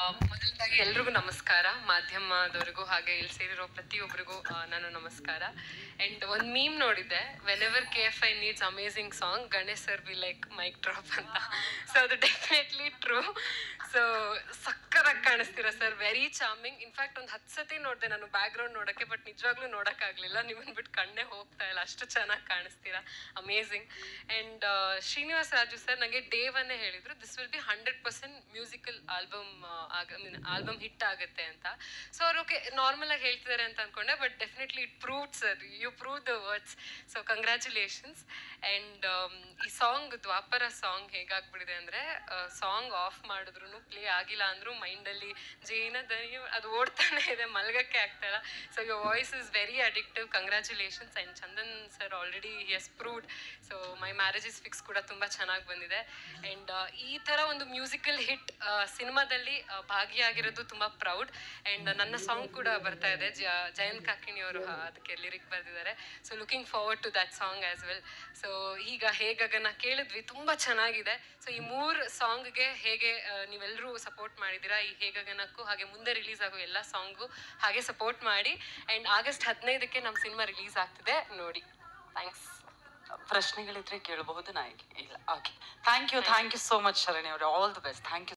ಮೊದಲದಾಗಿ ಎಲ್ರಿಗೂ ನಮಸ್ಕಾರ, ಮಾಧ್ಯಮದವರಿಗೂ ಹಾಗೆ ಇಲ್ಲಿ ಸೇರಿರೋ ಪ್ರತಿಯೊಬ್ಬರಿಗೂ ನಾನು ನಮಸ್ಕಾರ. ಅಂಡ್ ಒಂದು ಮೀಮ್ ನೋಡಿದ್ದೆ, whenever KFI needs amazing song, Ganesh sir be like mic drop ಅಂತ. ಸೊ ಅದು ಡೆಫಿನೆಟ್ಲಿ ಟ್ರೂ. ಸೊ ಸಕ್ಕರಾಗಿ ಕಾಣಿಸ್ತೀರಾ ಸರ್, ವೆರಿ ಚಾರ್ಮಿಂಗ್. ಇನ್ಫ್ಯಾಕ್ಟ್ ಒಂದು 10 ಸತಿ ನೋಡಿದೆ ನಾನು ಬ್ಯಾಕ್ ಗ್ರೌಂಡ್ ನೋಡೋಕ್ಕೆ, ಬಟ್ ನಿಜವಾಗ್ಲೂ ನೋಡೋಕ್ಕಾಗಲಿಲ್ಲ, ನಿಮ್ಮನ್ನು ಬಿಟ್ಟು ಕಣ್ಣೇ ಹೋಗ್ತಾ ಇಲ್ಲ, ಅಷ್ಟು ಚೆನ್ನಾಗಿ ಕಾಣಿಸ್ತೀರಾ, amazing. And Srinivas Raju sir ನನಗೆ ಡೇ ಒನ್ನೇ ಹೇಳಿದರು, this will be 100% musical album album hit ಆಗುತ್ತೆ ಅಂತ. ಸೊ ಅವ್ರು ಓಕೆ ನಾರ್ಮಲ್ ಆಗಿ ಹೇಳ್ತಿದ್ದಾರೆ ಅಂತ ಅನ್ಕೊಂಡೆ, but definitely it proved sir, you prove the words. So congratulations. And ಈ ಸಾಂಗ್ ದ್ವಾಪರ ಸಾಂಗ್ ಹೇಗಾಗ್ಬಿಟ್ಟಿದೆ ಅಂದರೆ, ಸಾಂಗ್ ಆಫ್ ಮಾಡಿದ್ರು ಪ್ಲೇ ಆಗಿಲ್ಲ ಅಂದರೂ ಮೈಂಡಲ್ಲಿ ಜೇನ ದನಿ ಅದು ಓಡ್ತಾನೆ ಇದೆ, ಮಲ್ಗಕ್ಕೆ ಆಗ್ತಾ ಇಲ್ಲ. So your voice is very addictive, congratulations. And Chandan sir already has proved. So my marriage is fix ಕೂಡ ತುಂಬ ಚೆನ್ನಾಗಿ ಬಂದಿದೆ. ಆ್ಯಂಡ್ ಈ ಥರ ಒಂದು ಮ್ಯೂಸಿಕಲ್ ಹಿಟ್ ಸಿನಿಮಾದಲ್ಲಿ ಭಾಗಿಯಾಗಿರೋದು ತುಂಬ ಪ್ರೌಡ್. ಆ್ಯಂಡ್ ನನ್ನ ಸಾಂಗ್ ಕೂಡ ಬರ್ತಾ ಇದೆ, ಜಯಂತ್ ಕಾಕಿಣಿ ಅವರು ಅದಕ್ಕೆ ಲಿರಿಕ್ ಬರೆದಿದ್ದಾರೆ. So looking forward to that song as well. ಸೊ ಈಗ ಹೇಗನ ಕೇಳಿದ್ವಿ, ತುಂಬ ಚೆನ್ನಾಗಿದೆ. ಸೊ ಈ 3 ಸಾಂಗ್ಗೆ ಹೇಗೆ ನೀವೆಲ್ಲರೂ ಸಪೋರ್ಟ್ ಮಾಡಿದ್ದೀರಾ, ಈ ಹೇಗನಕ್ಕೂ ಹಾಗೆ ಮುಂದೆ ರಿಲೀಸ್ ಆಗೋ ಎಲ್ಲ ಸಾಂಗು ಹಾಗೆ ಸಪೋರ್ಟ್ ಮಾಡಿ. ಆ್ಯಂಡ್ ಆಗಸ್ಟ್ 15ಕ್ಕೆ ನಮ್ಮ ಸಿನಿಮಾ ರಿಲೀಸ್ ಆಗ್ತಿದೆ, ನೋಡಿ. ಥ್ಯಾಂಕ್ಸ್. ಪ್ರಶ್ನೆಗಳಿದ್ರೆ ಕೇಳಬಹುದು, ನಾಯಿಗೆ ಇಲ್ಲ. Okay, thank you so much Sharani ಅವರೇ, all the best. Thank you.